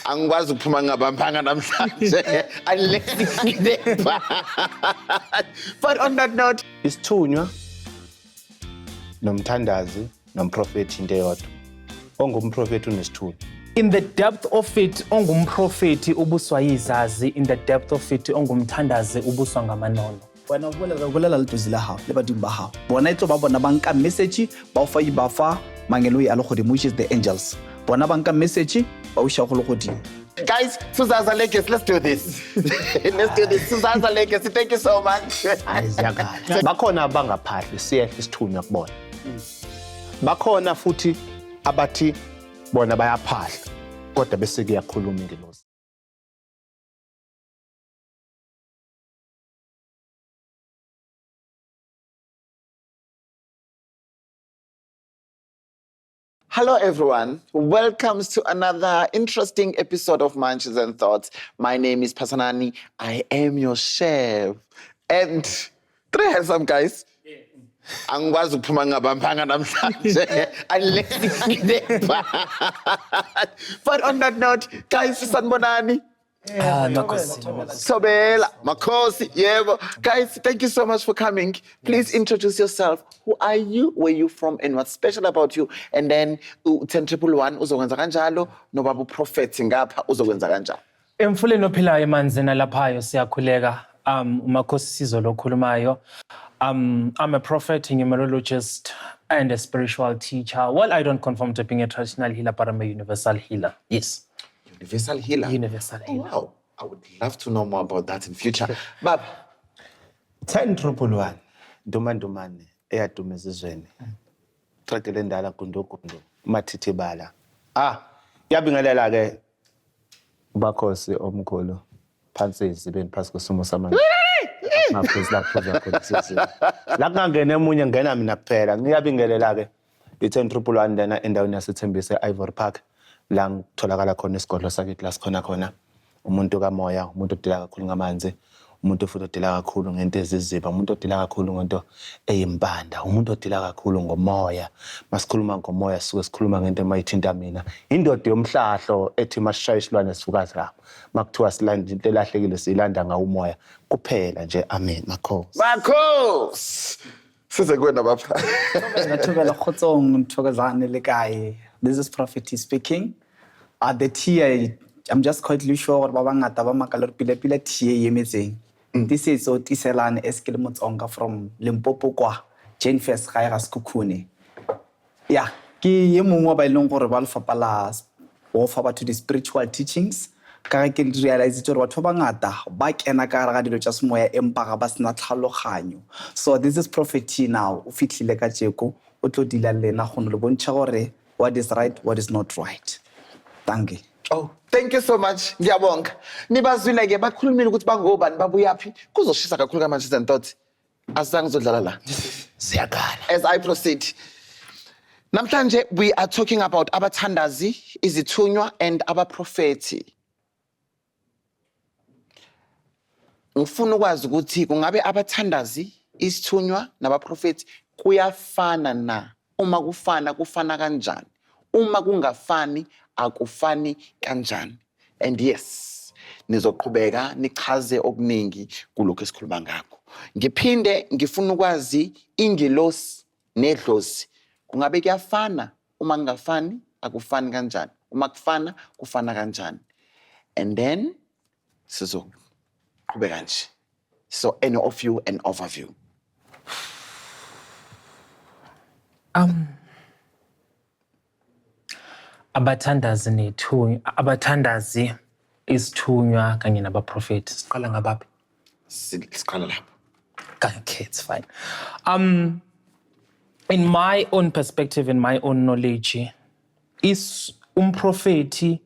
Angikwazi ukuphuma ngabampanga namhlanje unless But on that note, isithunywa nomthandazi nomprofeti into eyodwa. Ongumprofeti unesithunywa. In the depth of it, ongumprofeti ubuswa yizazi. In the depth of it, ongumthandazi ubuswa ngamanono. Bona bolela letlozi la hao le badimo ba hao. Bona itlo ba bona ba nka message ba o fa ibafa mangelo a le godimo, which is the angels. Bona ba nka message ba o sha go le godimo. Guys, Suzaza Lekes, let's do this. Let's do this. Suzaza Lekes, thank you so much. Ayizakala. Bakhona abangaphahli siyehle isithunywa kubona. Bakhona futhi abathi bona bayaphahla kodwa bese kuyakhuluma ingelosi. Hello everyone, welcome to another interesting episode of Munches and Thoughts. My name is Phathanani, I am your chef. And three handsome guys. Angikwazi ukuphuma ngabampanga namhlanje unless But on that note, guys, sanibonani. Sobela, Makosi, yebo. Guys, thank you so much for coming. Please introduce yourself. Who are you? Where are you from? And what's special about you? And then 10-111 uzokwenza kanjalo nobaba uprofeti ngapha uzokwenza kanjalo. Emfuleni ophilayo emanzini laphayo siyakhuleka. Umakhosi Sizo lo khulumayo. I'm a prophet, a numerologist, and a spiritual teacher. Well, I don't conform to being a traditional healer, but I'm a universal healer. Yes. Universal healer? Universal healer. Wow. I would love to know more about that in future. Bab. 10-111 Dumandumane eyaduma ezizweni. Traqele ndala kundokundo mathithibala. Yabingelela ke bakhosi omkhulu phansi izibeni phasi kwesimo samanje. La kungangena emunye ngena mina kuphela. Ngiyabingelela ke i-10-111 lena endaweni yaseThembise Ivory Park la ngitholakala khona isigodlo sakithi la sikhona khona. Umuntu kamoya, umuntu odila kakhulu ngamanzi, umuntu futhi odila kakhulu ngento eziziba, umuntu odila kakhulu ngento eyimbanda, umuntu odila kakhulu ngomoya. Masikhuluma ngomoya sisuke sikhuluma ngento emayithinta mina. Indoda yomhlahlo ethi masishaya isilwane sifukazi lapho. Makuthiwa silanda into elahlekile silanda ngawumoya kuphela nje. Amen. Makhosi. Makhosi. Size kuwena bapha. Ngathobela khotsong nthokozane le kae. This is Prophet speaking. The tea, I'm just quite sure ba bangata ba makala pile tea yemetseng. This is Otiselane Eskele Motsonga from Limpopo kwa Jane First Khaira Skukhune. Yeah, ke ye mongwe ba ileng gore ba lefapha la offer batho the spiritual teachings. Ka ke realize gore batho ba ngata ba kena ka ga dilo tsa semoya empa ga ba sena tlhaloganyo. So this is Prophet now o fitlhile ka jeko o tlo dila lena go no bontsha gore what is right, what is not right. Thank you. Oh, thank you so much. Ngiyabonga. Nibazwile ke bakhulumile ukuthi bangobani babuyaphi. Kuzoshisa kakhulu ka Munches and Thoughts. Asizange uzodlala la. Siyakala. As I proceed. Namhlanje we are talking about Abathandazi, izithunywa and abaprofeti. Ngifuna ukwazi ukuthi kungabe abathandazi, isithunywa nabaprofeti kuyafana na? Uma kufana kufana kanjani? Uma kungafani akufani kanjani? And yes, nizoqhubeka nichaze okuningi kulokho esikhuluma ngakho. Ngiphinde ngifuna ukwazi ingelosi nedlozi kungabe kuyafana, uma kungafani akufani kanjani? Uma kufana kufana kanjani? And then sizoqhubeka nje. So any of you an overview. Abathandazi nethunywa, abathandazi isithunywa kanye nabaprofeti. Siqala ngabaphi? Siqala lapho. Okay, it's fine. In my own perspective, in my own knowledge, is umprofeti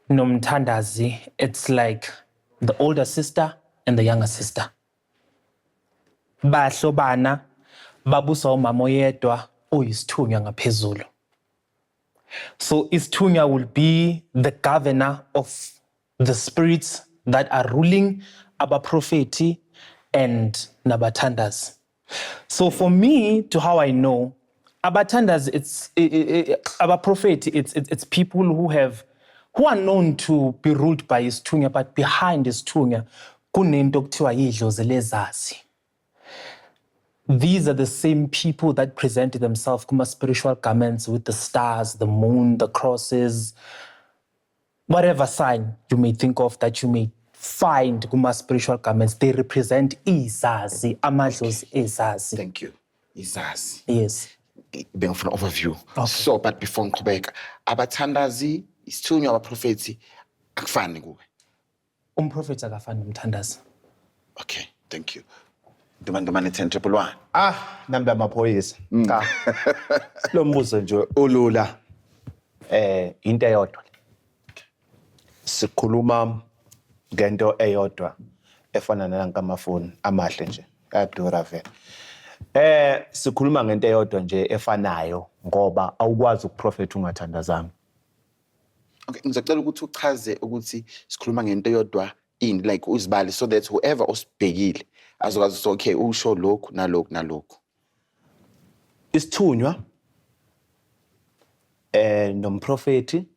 nomthandazi, it's like the older sister and the younger sister. Bahlobana, babusa umama oyedwa oyisithunywa ngaphezulu. So isithunywa will be the governor of the spirits that are ruling abaprofeti and nabathandazi. So for me, to how I know, abathandazi, abaprofeti, it's people who have who are known to be ruled by izithunywa, but behind izithunywa kunento okuthiwa yidlozi lezazi. These are the same people that present themselves kuma spiritual garments with the stars, the moon, the crosses, whatever sign you may think of that you may find kuma spiritual garments. They represent izazi, amadlozi ezazi. Thank you. Izazi. Yes. Bengifuna overview. Okay. So, but before ngiqhubeka, abathandazi, izithunywa, abaprofethi akufani kuwe. Umprofeti akafani nomthandazi. Okay, thank you. Ndimane 10-111. Nami amaphoyisa. Cha. Lo mbuzo nje ulula. Into eyodwa. Sikhuluma ngento eyodwa efana nankamafoni amahle nje. Ayadura vele. Sikhuluma ngento eyodwa nje efanayo ngoba awukwazi ukuprofeta ungathandazanga. Okay, ngizocela ukuthi uchaze ukuthi sikhuluma ngento eyodwa ini like uzibali so that whoever osibhekile azokwazi ukuthi okay usho lokhu nalokhu. Isithunywa nomprofeti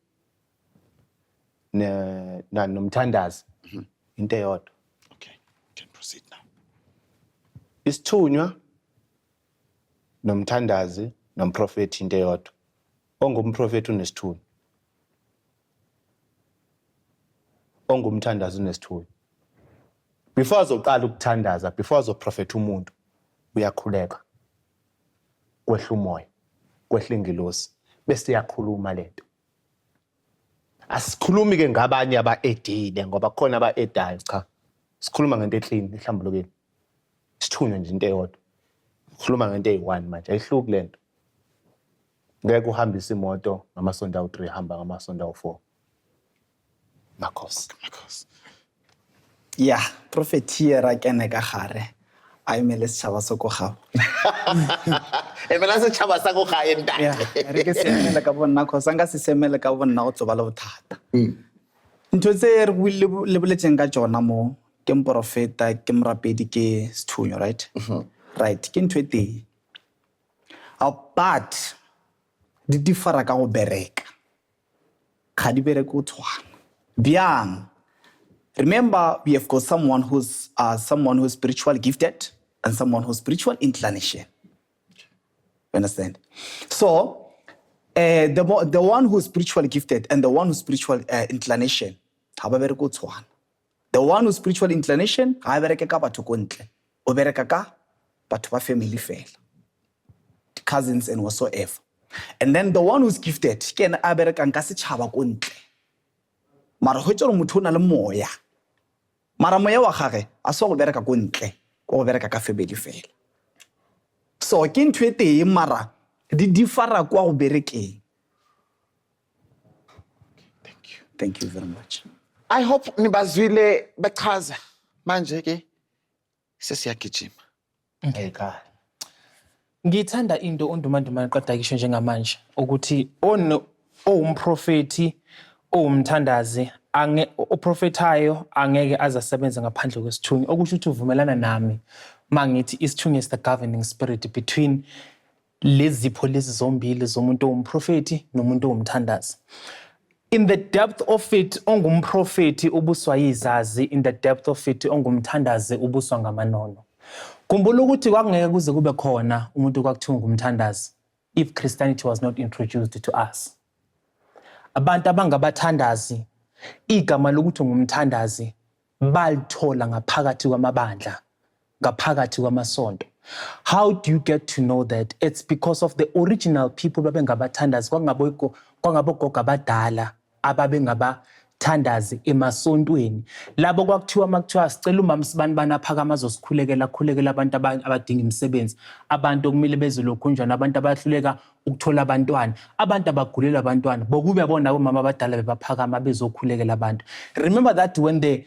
nomthandazi into eyodwa. Okay, can proceed now. Isithunywa nomthandazi nomprofeti into eyodwa. Ongumprofeti unesithunywa. Ongumthandazi unesithunywa. Before azoqala ukuthandaza, before azoprofeta umuntu, uyakhuleka. Kwehla umoya, kwehla ingilosi, bese yakhuluma lento. Asikhulumi ke ngabanye aba-edile ngoba khona aba-edayo cha. Sikhuluma ngento eclean ehlambulukile. Isithunywa nje into eyodwa. Sikhuluma ngento eyi-1 manje, ayihluki lento. Ngeke uhambise imoto ngamasonto awu-3 hamba ngamasonto awu-4. Makhosi. Yeah, prophetia ra kene ka gare. A imele setšhaba se ko gago. Emela setšhaba sa ko gae ntate. Yeah, re ke semele ka bonna khosa nka se semele ka bonna go tsoba le bothata. Ntho tse re le boletseng ka tsona mo ke mprofeta ke morapedi ke sethunywa, right? Right, ke ntho e teng. But di differa ka go bereka. Ga di bereke go tshwana. Biang. Remember, we have got someone who's spiritually gifted and someone who's spiritual inclination. You understand? So, the one who's spiritually gifted and the one who's spiritual inclination, the one who's spiritual inclination, cousins and whatsoever. And then the one who's gifted, mara ho tsoro motho na le moya mara moya wa gage a se go bereka go ntle go bereka ka family fela so ke ntho e teng mara di differa kwa go berekeng. Thank you very much. I hope nibazwile bechaza manje ke sesiyagijima. Ekhaya. Ngithanda into ondumandumane qeda kisho njengamanje ukuthi umprofeti umthandazi oprofetayo angeke azasebenza ngaphandle kwesithunywa okusho ukuthi uvumelana nami mangithi isithunywa is the governing spirit between lezipho lezi zombili zomuntu omprofeti nomuntu omthandazi. In the depth of it ongumprofeti ubuswa yizazi, in the depth of it ongumthandazi ubuswa ngamanono. Khumbula ukuthi kwakungeke kuze kube khona umuntu kwakuthiwa ngumthandazi if Christianity was not introduced to us. Abantu abangabathandazi igama lokuthi ngumthandazi balithola ngaphakathi kwamabandla, ngaphakathi kwamasonto. How do you get to know that? It's because of the original people babengabathandazi kwangabogogo abadala ababengabathandazi emasontweni. Labo kwakuthiwa makuthiwa sicela umama sibani banaphakama azosikhulekela abantu abadinga imisebenzi, abantu okumele bezilokhunjwana, abantu abahluleka ukuthola abantwana, abantu abagulela abantwana, bokube bona omama abadala bebaphakama bezokhulekela abantu. Remember that when the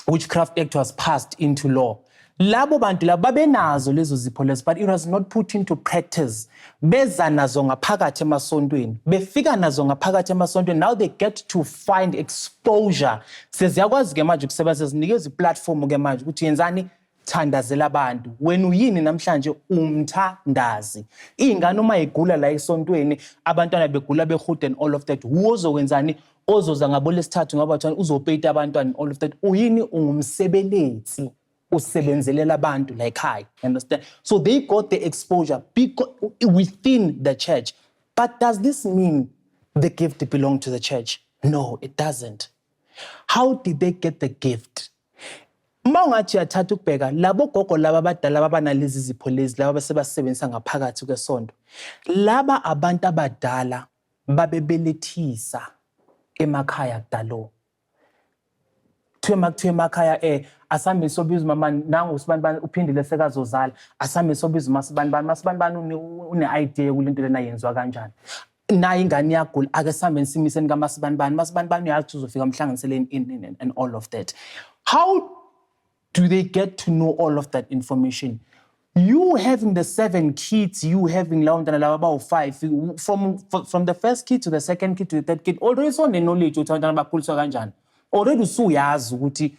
Witchcraft Act was passed into law, labo bantu labo babenazo lezo zipho lezo, but it was not put into practice. Beza nazo ngaphakathi emasontweni, befika nazo ngaphakathi emasontweni. Now they get to find exposure. Seziyakwazi ke manje ukusebenza, zinikeza iplatform ke manje ukuthi yenzani thandazela abantu. Wena uyini namhlanje umthandazi. Ingane uma igula la esontweni, abantwana begula behude and all of that. Uzokwenzani? Ozoza ngabo lesithathu ngabathwana uzopeyita abantwana and all of that. Uyini ungumsebenzi. Usebenzelela abantu like I. Understand? So they got the exposure within the church. But does this mean the gift belonged to the church? No, it doesn't. How did they get the gift? Mangathi yathatha ukubheka labo gogo laba abadala abanalezi zipho lezi laba basebasebenzisa ngaphakathi kwesonto. Laba abantu abadala babebelethisa emakhaya kudalo. Kuthiwa emakhaya asame sobiza mama nangu usibanibani uphindile sekazozala asame sobiza masibanibani une-idea kulento lena yenziwa kanjani. Naye ingane yagula ake sambe simiseni kaMasibanibani uyathi uzofika mhlanganiseleni and all of that. How do they get to know all of that information? You having the 7 kids, you having about 5, from the first kid to the second kid to the third kid, already so knowledge already usuyazi ukuthi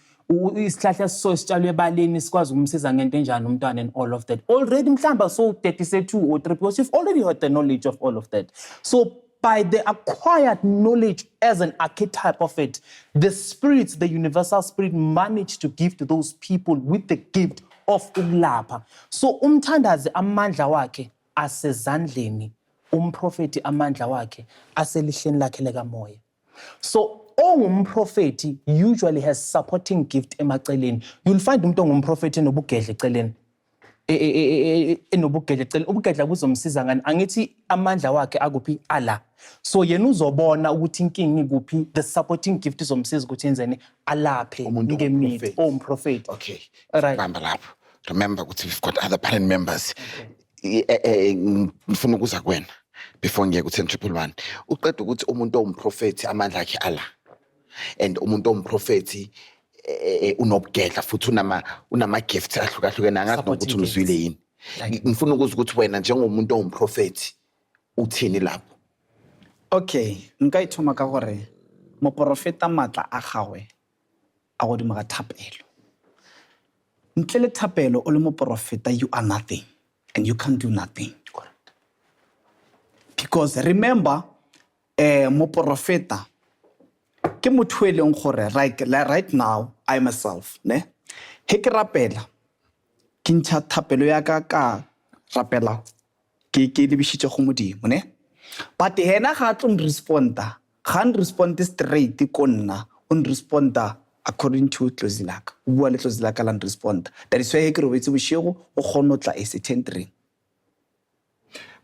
isihlahla sisitshalwe ebaleni sikwazi ukumsiza ngento enjani umntwana and all of that. Already mhlamba so 32 or 3 because you've already had the knowledge of all of that. So by the acquired knowledge as an archetype of it, the spirits, the universal spirit managed to give to those people with the gift of ukulapha. So umthandazi amandla wakhe asezandleni, umprofeti amandla wakhe aselihleni lakhe lekamoya. So umprofeti usually has supporting gift emaceleni. You'll find umuntu ongumprofeti enobugedla eceleni. Enobugedla eceleni. Ubugedla kuzomsiza ngani? Angithi amandla wakhe akuphi ala. So yena uzobona ukuthi inkinga ikuphi, the supporting gift izomsiza ukuthi yenzeni alaphe ngemithi umprofeti. Okay. Right. Remember ukuthi we've got other panel members. Ngifuna ukuza kuwena before ngiye ku-10 triple 1. Uqeda ukuthi umuntu ongumprofeti amandla akhe ala. And umuntu ongumprofeti unobugedla futhi unama gifts ahlukahlukene angazi nokuthi unizwile yini. Ngifuna ukuzwa ukuthi wena njengomuntu ongumprofeti uthini lapho. Okay, nka ithoma ka gore moprofeta matla a gagwe a godimo ga thapelo. Ntle le thapelo o le moprofeta you are nothing and you can't do nothing. Correct. Because remember moprofeta ke motho e leng gore right now I myself ne he ke rapela ke ntsha thapelo ya ka rapela ke lebishitse go modimo ne but hena ga tlo responda ga respond straight ko nna on responda according to tlozilaka bua le tlozilaka la respond that is why ke re wetse boshego o kgonotla a certain ring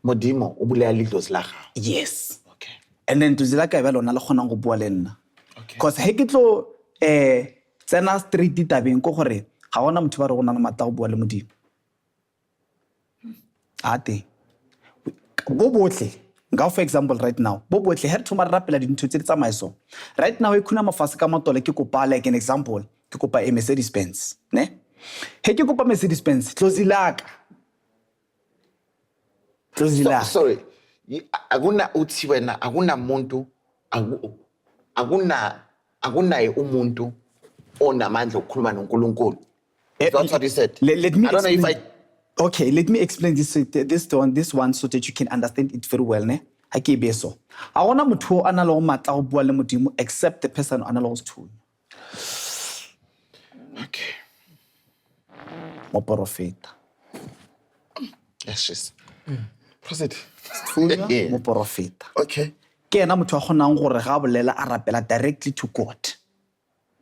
modimo o bulela le tlozilaka. Yes. Okay. And then tlozilaka e ba lona le kgonang go bua le nna. Because he ke tlo tsena street tabeng ko gore ga ona motho ba re gona le matla go bua le modimo. Ate bo botle nga for example right now bo botle he re thoma rapela dintho tse di tsamaiso right now e khuna mafase ka matole ke kopa like an example ke kopa a Mercedes Benz ne he ke kopa Mercedes Benz tlozilaka Sorry, akuna uthi wena akuna muntu akunaye umuntu onamandla okukhuluma noNkulunkulu. That's what you said. Let me I don't know if Okay, let me explain this one so that you can understand it very well ne. Ha ke be so. A gona motho ana le go matla go bua le modimo except the person ana le go sethunya. Okay. Moprofeta. Yes, yes. Proceed. Moprofeta. Okay. Ke ena motho a gonang gore ga bolela a rapela directly to God.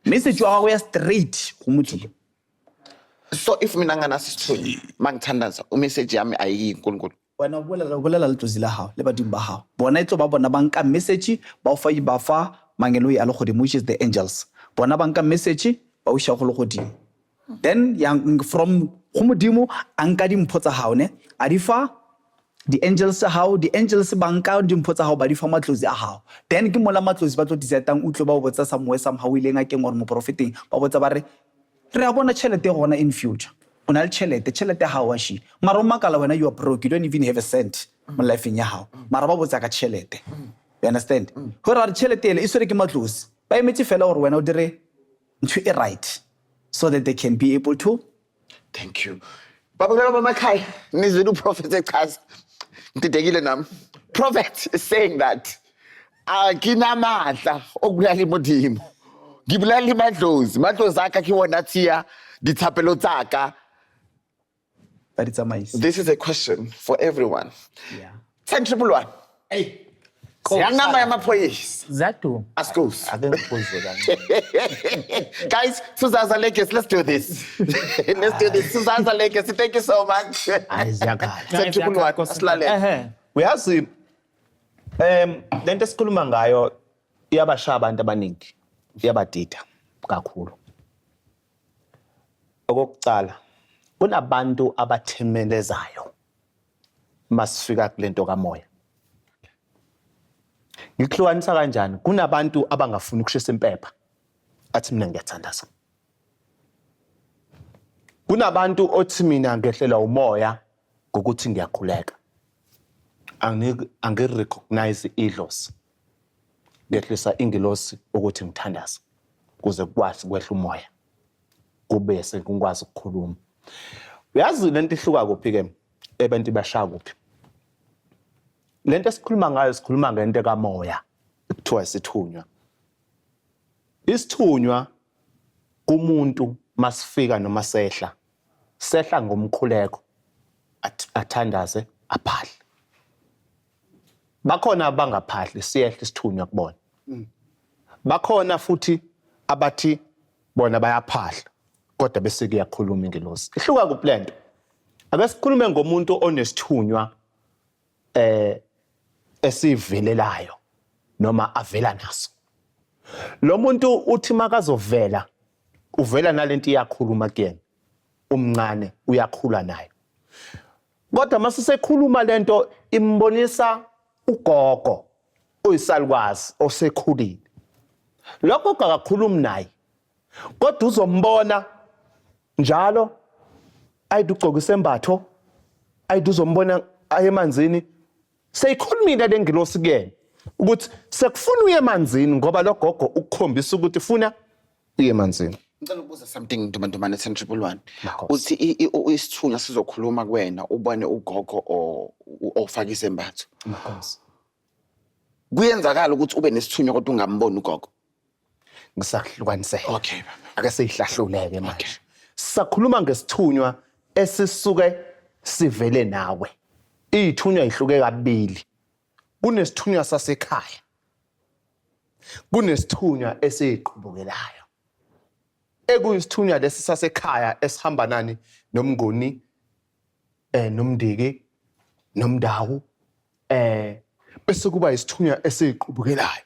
Message wa go ya straight go modimo. So if mina ngana sisithunywa mangithandaza message yami ayiyi uNkulunkulu. Wena bolela le tlozila hao le badimo ba hao. Bona itlo ba bona ba nka message ba o fa mangelo ya le godimo which is the angels. Bona ba nka message ba o sha go le godimo. Then yang from go modimo a nka dimpho tsa hao ne a di fa the angels ba nka dimpho tsa hao ba di fa matlozi a hao. Then ke mola matlozi ba tlo disetang utlo ba o botsa somehow ile nga keng gore mo propheting ba botsa ba re a bona tšhelete gona in future. O na le tšhelete ha wa shi. Mara o makala wena you are broke, you don't even have a cent mo life-eng ya hao. Mara ba botsa ka tšhelete. You understand? Gore re tšhelete ele e swere ke matlozi. Ba emetse fela gore wena o dire ntho e right so that they can be able to Thank you. Baba Makai, nizwile prophet echaza. Ngididekile nami. Prophet is saying that akinamandla okubulala imodimo. Ngibulala imadlozi. Madlozi akhe akiwona thiya dithapelo tsaka. But it's amazing. This is a question for everyone. Yeah. 10-111. Hey. Siyangnamba yamaphoyisa. Zatu. Askos. Ake ngikubuze kancane. Guys, Suzaza Lekes, let's do this. Let's do this. Suzaza Lekes, thank you so much. Hayi ziyakhala. 10-111. Asilalele. Uyazi lento esikhuluma ngayo iyabashaya abantu abaningi. Iyabadida kakhulu. Okokucala kunabantu abathemelezayo masifika kulento kamoya. Ngikuhlukanisa kanjani? Kunabantu abangafuni ukushisa impepha athi mina ngiyathandaza. Kunabantu othi mina ngehlelwa umoya ngokuthi ngiyakhuleka. Angirecognize idlozi. Ngehlisa ingilosi ukuthi ngithandaza kuze kukwazi kwehla umoya. Kube sekukwazi ukukhuluma. Uyazi lento ihluka kuphi ke? Abantu bashaya kuphi? Lento esikhuluma ngayo sikhuluma ngento kamoya ekuthiwa isithunywa. Isithunywa kumuntu masifika noma sehla ngomkhuleko athandaze aphahle. Bakhona abangaphahli siyehla isithunywa kubona. Bakhona futhi abathi bona bayaphahla kodwa bese kuyakhuluma ingelosi. Ihluka kuphi lento? Ake sikhulume ngomuntu onesithunywa esivelelayo noma avela naso. Lo muntu uthi makazovela uvela nalento iyakhuluma kuyena. Umncane uyakhula nayo. Kodwa mase sekhuluma lento imbonisa ugogo oyisalukwazi osekhulile. Lokho akakhulumi naye. Kodwa uzombona njalo ayidugcoka isembatho ayiduzombona ayemanzini seyikhulumile lengilosi kuyena ukuthi sekufuna uye emanzini ngoba lo gogo ukukhombisa ukuthi ufuna uye emanzini. Ngicela ukubuza something ntombazane 10-111. Uthi isithunywa sizokhuluma kuwena ubone ugogo ofaka isembatho. Inkosi. Kuyenzakala ukuthi ube nesithunywa kodwa ungamboni ugogo. Ngisahlukanisela. Okay baba. Ake sihlahluleke manje. Sakhuluma ngesithunywa esisuke sivele nawe. Izithunywa ihluke kabili. Kunesithunywa sasekhaya. Kunesithunywa esiqhubukelayo. Ekuyisithunywa lesi sasekhaya esihamba nani nomngoni nomndiki nomndawu bese kuba isithunywa esiqhubukelayo.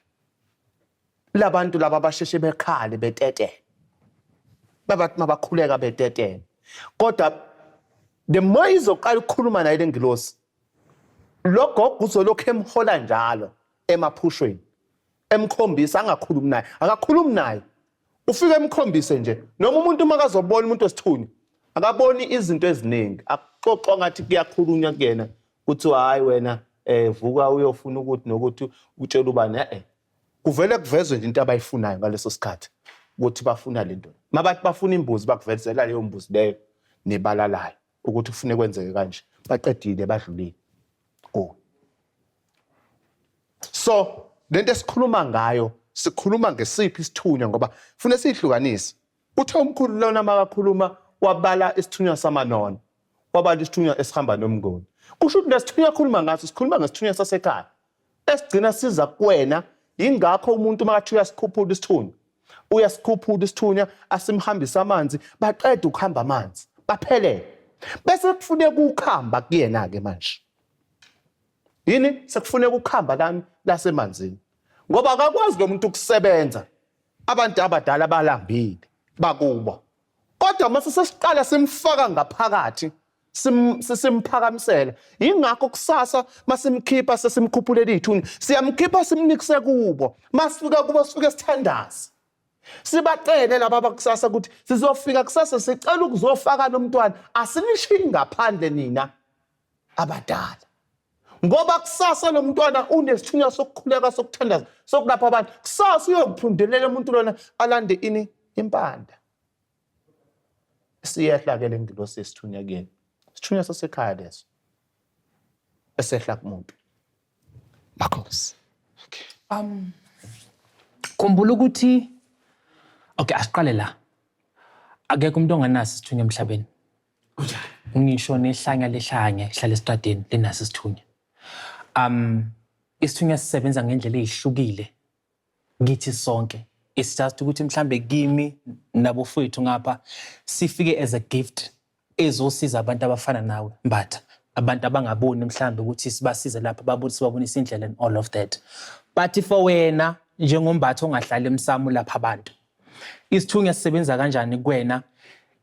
Labantu laba basheshe bekhale betete. Babathi mabakhuleka betete. Kodwa the more izoqala ukukhuluma naye lengilosi logo uzolokho emhola njalo emaphushweni emkhombisa angakhulumi naye akakhulumi naye ufike emkhombise nje noma umuntu makazobona umuntu osithunywa akaboni izinto eziningi akuxoxa ngathi kuyakhulunywa kuyena kuthi hayi wena vuka uyofuna ukuthi nokuthi utshela ubani kuvele kuvezwe nje into abayifunayo ngaleso sikhathi ukuthi bafuna lento mabathi bafuna imbuzi bakuvezela leyo mbuzi leyo nebalalayo ukuthi ufune kwenzeke kanje baqedile badlulile. So lento esikhuluma ngayo sikhuluma ngesiphi isithunywa ngoba ufune sihlukanise. Uthe umkhulu lona makakhuluma wabala isithunywa samanono wabala isithunywa esihamba nomngoni. Kusho ukuthi lesithunywa akhuluma ngaso sikhuluma ngesithunywa sasekhaya esigcina siza kuwena. Ingakho umuntu makathi uyasikhuphula isithunywa uyasikhuphula isithunywa asimhambisa amanzi baqeda ukuhamba amanzi baphelele bese kufuneka ukukhamba kuyena ke manje. Yini sekufuneka ukukhamba lami lasemanzini ngoba akakwazi lo muntu ukusebenza abantu abadala balambile bakubo kodwa mase sesiqala simfaka ngaphakathi simphakamisela ingakho kusasa masimkhipha sesimkhuphulela izithunywa siyamkhipha simnikise kubo masifika kubo sifike sithandaza sibacele laba bakusasa ukuthi sizofika kusasa sicela ukuzofaka nomntwana asinishiyi ngaphandle nina abadala ngoba kusasa lo mntwana unesithunywa sokukhuleka sokuthandaza sokulapha abantu kusasa uyokuphundelela umuntu lona alande ini impanda. Siyehla-ke le ngilosi yesithunywa kuyena. Isithunywa sasekhaya leso. Esehla kumuntu. Makhosi. Okay. Khumbula ukuthi okay asiqale la. Akekho umuntu onganaso isithunywa emhlabeni. Ngisho nehlanya lehlanya ihlala estradeni lenaso isithunywa. Isithunywa sisebenza ngendlela ezihlukile kithi sonke. It's just ukuthi mhlambe kimi nabofowethu ngapha sifike as a gift ezosiza abantu abafana nawe Mbatha. Abantu abangaboni mhlambe ukuthi sibasize lapha babonisa indlela and all of that. But for wena njengombatha ongahlala emsamo lapha abantu. Isithunywa sisebenza kanjani kuwena?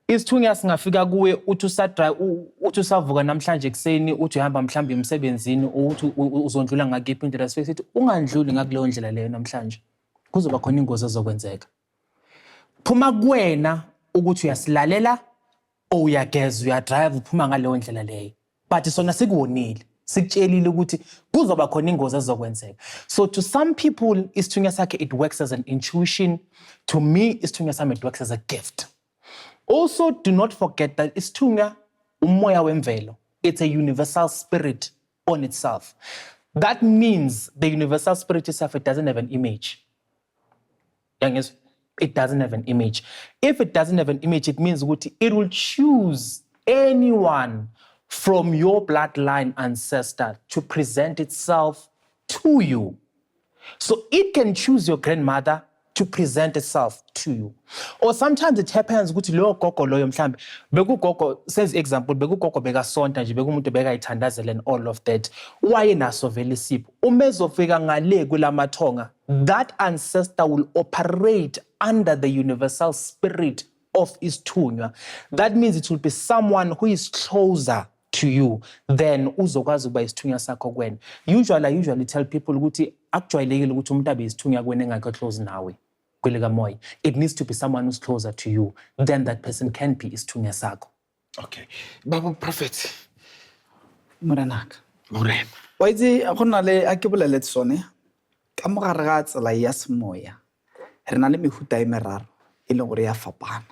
Isithunywa singafika kuwe uthi usavuka namhlanje ekseni uthi uhamba mhlambe emsebenzini uthi uzondlula ngakiphi indlela sithi ungandluli ngakuleyo ndlela leyo namhlanje. Kuzoba khona ingozi ezokwenzeka. Phuma kuwena ukuthi uyasilalela o uyageza uyadrive uphuma ngaleyo ndlela leyo. But sona sikuwonile, sikutshelile ukuthi kuzoba khona ingozi ezokwenzeka. So to some people isithunywa sakhe it works as an intuition. To me isithunywa sami it works as a gift. Also do not forget that isithunywa umoya wemvelo. It's a universal spirit on itself. That means the universal spirit itself it doesn't have an image. It doesn't have an image. If it doesn't have an image, it means it will choose anyone from your bloodline ancestor to present itself to you. So it can choose your grandmother to present itself to you. Or sometimes it happens ukuthi lo gogo loyo mhlambe bekugogo says example bekugogo beka sonta nje bekumuntu beka ithandazela and all of that. Waye naso vele isipho. Umezofika ngale kulamathonga, that ancestor will operate under the universal spirit of isithunywa. That means it will be someone who is closer to you than uzokwazi ukuba isithunywa sakho kuwena. Usually I usually tell people ukuthi actually ukuthi umuntu abe isithunywa kuwena engakho close nawe. It needs to be someone who's closer to you. Then that person can be isithunywa sakho. Okay. Baba Prophet. Moranaka. Morena. Wa itse go nna le a ke bolele tsone ka mogare ga tsela ya semoya. Re na le mehuta e meraro e leng gore ya fapana,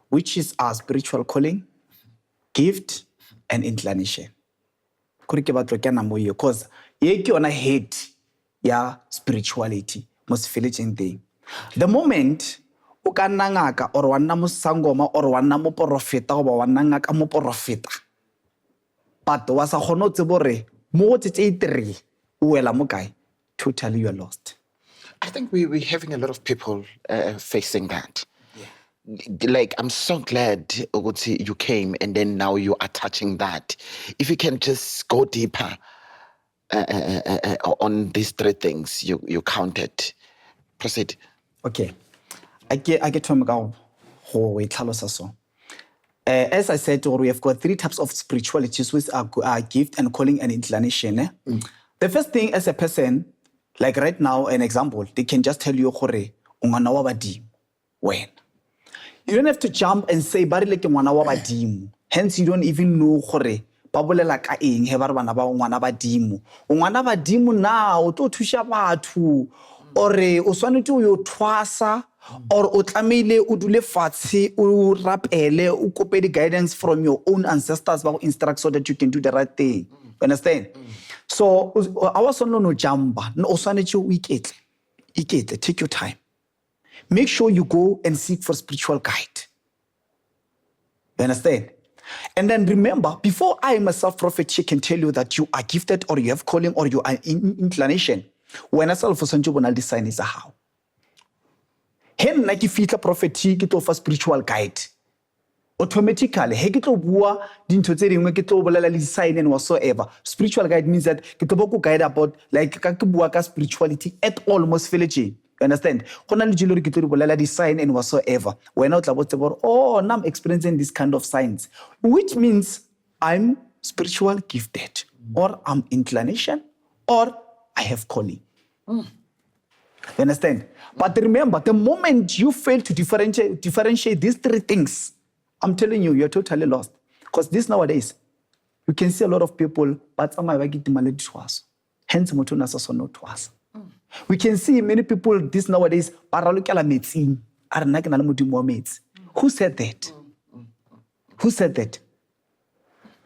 which is our spiritual calling, gift and inclination. Kore ke batlo ke na mo ye cause ye ke yona head ya spirituality mo spiritual thing. The moment o ka nna ngaka or wa nna mo sangoma or wa nna mo profeta go ba wa nna ngaka mo profeta, but wa sa kgone tse bore mo go tsetse 3 o wela mo kae, totally you are lost. I think we're having a lot of people facing that. Like, I'm so glad Oguti, you came and then now you are touching that. If you can just go deeper on these 3 things you counted. Proceed. Okay. I get to go so. As I said, we have got 3 types of spiritualities, which are gift and calling and inclination. The first thing, as a person, like right now, an example, they can just tell you, when. You don't have to jump and say, hence you don't even know ba bolela ka eng he ba re bana ba ngwana ba dimo. Ngwana ba dimo na o tlo thusha batho ore o swanetse o yo thwasa or o tlamile o dule fatshe o rapele o kope the guidance from your own ancestors ba go instruct so that you can do the right thing. You understand? So I was on no jamba no o swanetse o iketle, take your time. Make sure you go and seek for spiritual guide. You understand? And then remember, before I myself, prophet, she can tell you that you are gifted or you have calling or you are inclination. When I self for Sanjo Bonaldi sign is a how. Hen like if it's prophet, she get offer spiritual guide. Automatically, he get bua dinto tse dingwe ke tlo bolela le sign and whatsoever. Spiritual guide means that ke tlo go guide about like ka ke bua ka spirituality at almost village. You understand? Go na le jilo re ke tlo bolela di sign and whatsoever. When I tla botse bore, oh, now I'm experiencing this kind of signs, which means I'm spiritual gifted or I'm inclination or I have calling. You understand? But remember, the moment you fail to differentiate these 3 things, I'm telling you, you're totally lost. Because this nowadays, you can see a lot of people, but hence, we can see many people this nowadays. Who said that? Who said that?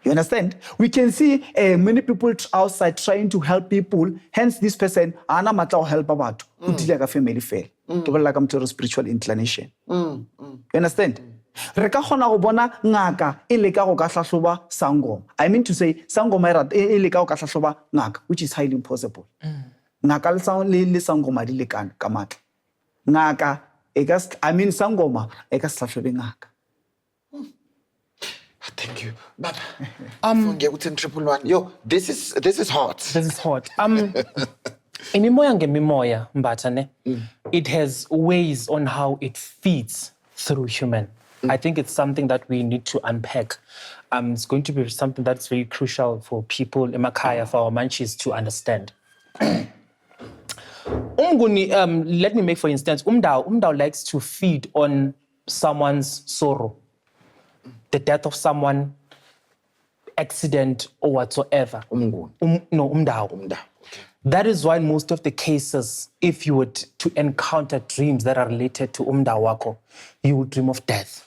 You understand? We can see many people outside trying to help people. Hence, this person, ana matla help about. Like a family fail. To like to spiritual inclination. You understand? Reka khona go bona ngaka e leka go ka hlahloba sangoma. I mean to say sangoma e leka go ka hlahloba ngaka, which is highly impossible. Ngaka le sangoma di lekana ka matla. Ngaka I mean sangoma e ka hlahlobe ngaka. Thank you. But triple one. Yo, this is hot. This is hot. Imimoya ngemimoya, Mbatha, ne? It has ways on how it feeds through human. I think it's something that we need to unpack. It's going to be something that's very crucial for people in Makaya, for our manchis to understand. Let me make, for instance, Umdao likes to feed on someone's sorrow, the death of someone, accident, or whatsoever. Umdao. Okay. That is why most of the cases, if you were to encounter dreams that are related to Umdao wako, you would dream of death.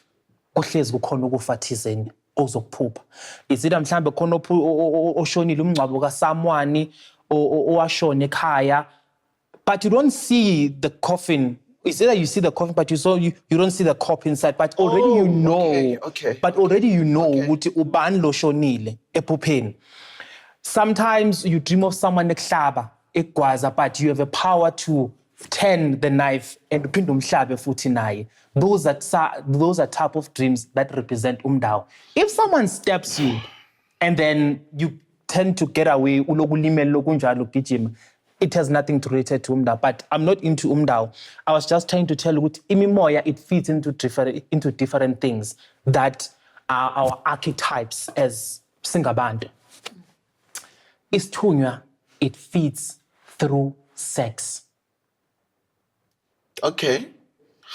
Kuhlezi kukhona ukufathizeni ozokuphupha. Is it mhlambe khona oshonile umngcwabo kaSamwani owashona ekhaya, but you don't see the coffin. It's either you see the coffin, but you don't see the corpse inside. But already you know. Okay. But already you know ukuthi ubani lo shonile ephupheni. Sometimes you dream of someone eklaba egwaza, but you have a power to turn the knife and uphinde umhlabe futhi naye. Those are type of dreams that represent Umdao. If someone stabs you and then you tend to get away, it has nothing to relate to Umdao. But I'm not into Umdao. I was just trying to tell you, imimoya, it feeds into different things that are our archetypes as Singabantu. Izithunywa, it feeds through sex. Okay.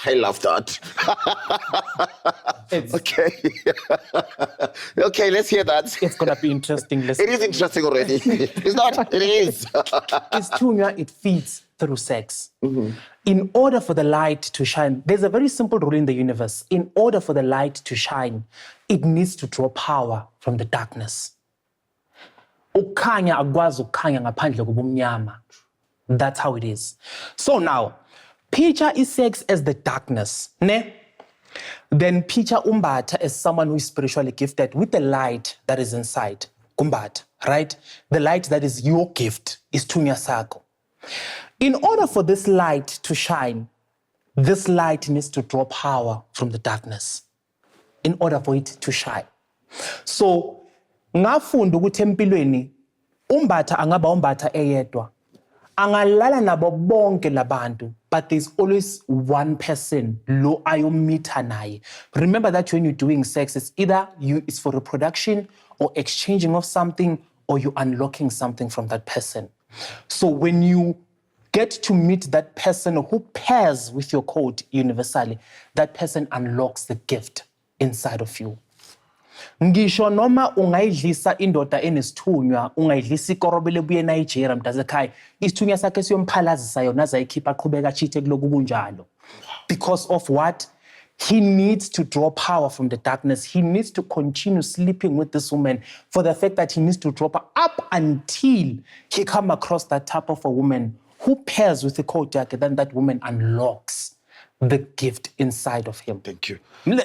I love that. Okay. Okay, let's hear that. It's going to be interesting. It is interesting already. It's not? It is. Izithunywa, it feeds through sex. In order for the light to shine, there's a very simple rule in the universe. In order for the light to shine, it needs to draw power from the darkness. Ukukhanya akwazi ukukhanya ngaphandle kobumnyama. That's how it is. So now, picture is sex as the darkness, ne? Then picture Mbatha as someone who is spiritually gifted with the light that is inside. Mbatha, right? The light that is your gift is izithunywa sakho. In order for this light to shine, this light needs to draw power from the darkness in order for it to shine. So, ngafunda ukuthi empilweni Mbatha angaba Mbatha eyedwa. Angalala nabo bonke labantu, but there's always one person lo ayommitha naye. Remember that when you're doing sex, it's either it's for reproduction or exchanging of something, or you unlocking something from that person. So when you get to meet that person who pairs with your code universally, that person unlocks the gift inside of you. Ngisho noma ungayidlisa indoda enesithunywa, ungayidlisa ikorobele buye eNigeria mntasekhaya, isithunywa sakhe siyomphalaza yona azayikhipha aqhubeka chithe kuloku kunjalo. Because of what? He needs to draw power from the darkness. He needs to continue sleeping with this woman for the fact that he needs to drop her up until he come across that type of a woman who pairs with the code jacket, then that woman unlocks the gift inside of him. Thank you. Okay.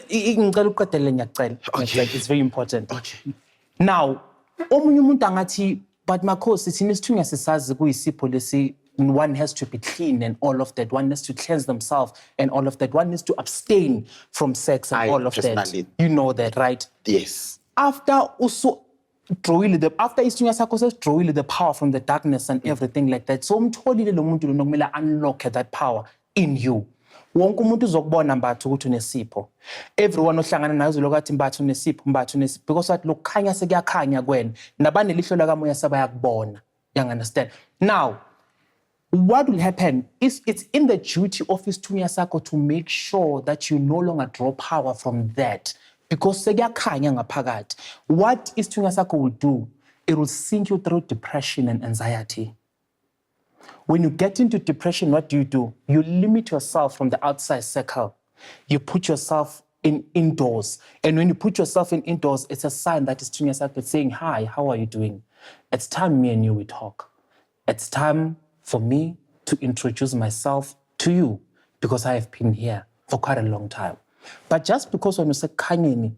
It's very important. Okay. Now, omunye umuntu angathi, but makhosi thina isithunywa sisazi kuyisipho lesi, one has to be clean and all of that. One has to cleanse themselves and all of that. One needs to abstain from sex and all of that. You know that, right? Yes. After isithunywa sakho sesidrawile the power from the darkness and everything like that. So umtholile lo muntu lo nokumele unlock that power in you. Wonke umuntu uzokubona Mbatha ukuthi unesipho. Everyone ohlangana nayo uzokuthi Mbatha unesipho, Mbatha unesipho, because wathi lokukhanya sekuyakhanya kwena. Nabanelihlo lakamoya sabayakubona. You understand? Now, what will happen is it's in the duty of isithunywa sakho to make sure that you no longer draw power from that, because sekuyakhanya ngaphakathi. What isithunywa sakho will do, it will sink you through depression and anxiety. When you get into depression, what do? You limit yourself from the outside circle. You put yourself in indoors. And when you put yourself in indoors, it's a sign that isithunywa sakho is saying, hi, how are you doing? It's time me and you we talk. It's time for me to introduce myself to you because I have been here for quite a long time. But just because when you say kanyeni,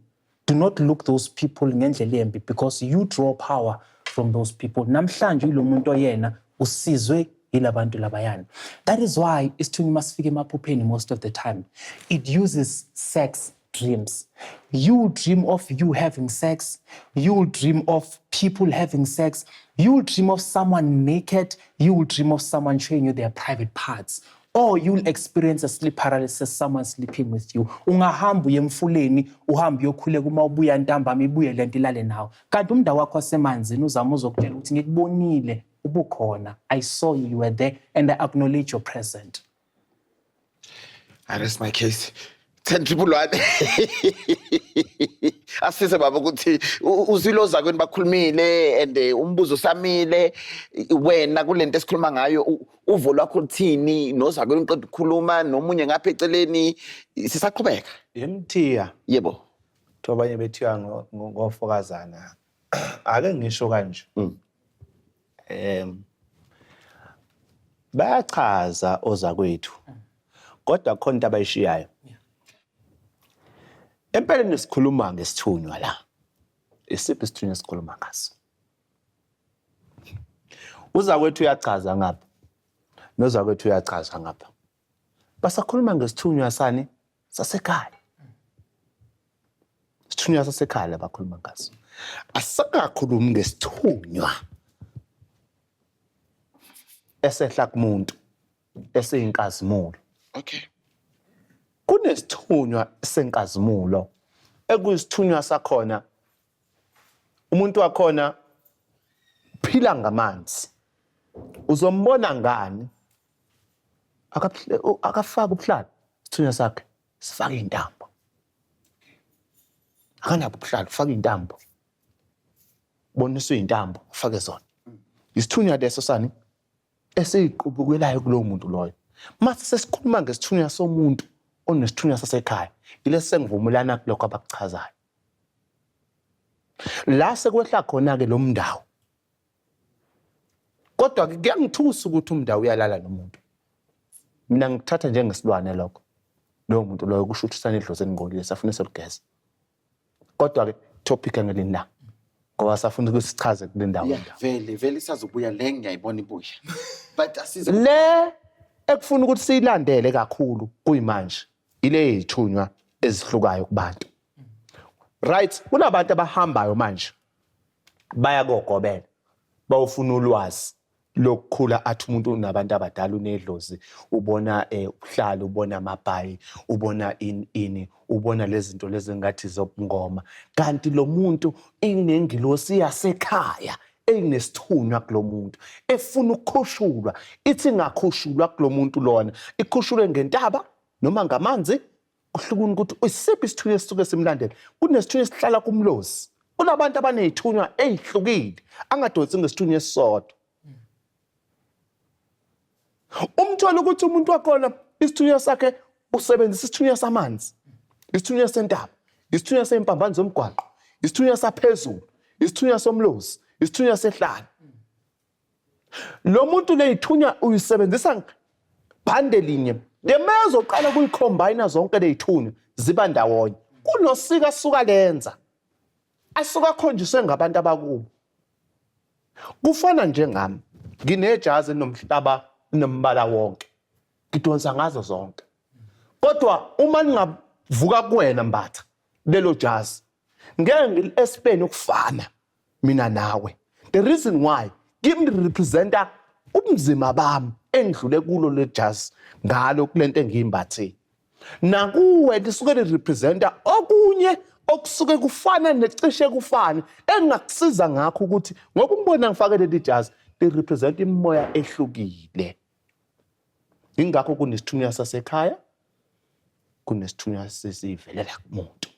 do not look those people ngendlela embi because you draw power from those people. Namhlanje lo muntu oyena usizwe yilabantu labayana. That is why isithunywa masifika emaphupheni most of the time. It uses sex dreams. You dream of you having sex. You will dream of people having sex. You will dream of someone naked. You will dream of someone showing you their private parts. Or you'll experience a sleep paralysis, someone sleeping with you. Ungahamba uye emfuleni, uhamba uyokhuleka uma ubuya ntambama ibuye lento ilale nawe. Kanti umndawo wakho wasemanzini uzama uzokutshela ukuthi ngikubonile ubukhona. I saw you, you were there, and I acknowledge your presence. I rest my case. 10-1. Asise baba ukuthi uzilo zakweni bakhulumile and umbuzo samile wena kulento esikhuluma ngayo uvo lwakho luthini nozakweni uqeda ukukhuluma nomunye ngapha eceleni sisaqhubeka. Yemthiya. Yebo. Abanye bethiwa ngofokazana. Ake ngisho kanje. Bayachaza ozakwethu. Kodwa khona into abayishiyayo. Empeleni sikhuluma ngesithunywa la. Isiphi isithunywa esikhuluma ngaso? Uzakwethu uyachaza ngapha. Nozakwethu uyachaza ngapha. Basakhuluma ngesithunywa sani sasekhaya. Isithunywa sasekhaya bakhuluma ngaso. Asakakhulumi ngesithunywa esehla kumuntu eseyinkazimulo. Okay. Kunesithunywa senkazimulo ekuyisithunywa sakhona umuntu wakhona phila ngamanzi. Uzombona ngani akafaka ubuhlalo isithunywa sakhe sifaka intambo. Akanabo ubuhlalo ufaka intambo. Boniswe intambo ufake zona. Isithunywa leso sani esiqhubukelayo kulo muntu loyo. Mase sesikhuluma ngesithunywa somuntu onesithunywa sasekhaya ilesi sengivumelana kuloko abakuchazayo. La sekwehla khona ke lo mndawo. Kodwa ke kuyangithusa ukuthi umndawo uyalala nomuntu. Mina ngithatha njengesilwane lokho. Lo muntu loyo kusho ukuthi sanedlozi ngolile safuna selugeza. Kodwa ke topic angelinda. Ngoba safuna ukuthi sichaze kule ndawo. Vele isazobuya le ngiyayibona ibuya. But asize Le ekufuna ukuthi siyilandele kakhulu kuyimanje ile izithunywa ezihlukayo kubantu. Right, kunabantu abahambayo manje bayakogobela bawufuna ulwazi lokukhula athi umuntu unabantu abadala unedlozi ubona uhlalo ubona amabhayi ubona ini ubona lezi zinto lezi ngathi zobungoma kanti lo muntu inengilosi yasekhaya eyinesithunywa kulo muntu efuna ukukhushulwa ithi ngakhushulwa kulo muntu lona ikhushulwe ngentaba noma ngamanzi kuhlukuni ukuthi isiphi isithunywa esisuke simlandela kunesithunywa esihlala kumlozi kunabantu abanezithunywa ezihlukile angadonsi ngesithunywa esisodwa. Umthola ukuthi umuntu wakhona isithunywa sakhe usebenzisa isithunywa samanzi, isithunywa sentaba, isithunywa sempambano zomgwaqo, isithunywa saphezulu, isithunywa somlozi, isithunywa sehlala. Lo muntu lezithunywa uyisebenzisa bhande linye. Lemezo qala kuyicombine zonke lezithunywa ziba ndawonye. Kunosika suka lenza. Asuka khonjiswe ngabantu abakubo. Kufana njengami. Nginejazi nomhlaba nombala wonke. Ngidonsa ngazo zonke. Kodwa uma ningavuka kuwena Mbatha lelo jazi ngeke ngilespeni ukufana mina nawe. The reason why kimi representa ubunzima bami engidlule kulo le jazi ngalo kulento engiyimbathe. Nakuwe lisuke lirepresenta okunye okusuke kufana necishe kufana engakusiza ngakho ukuthi ngokumbona ngifake leli jazi lirepresenta imimoya ehlukile. Ingakho kunesithunywa sasekhaya kunesithunywa sesivelela kumuntu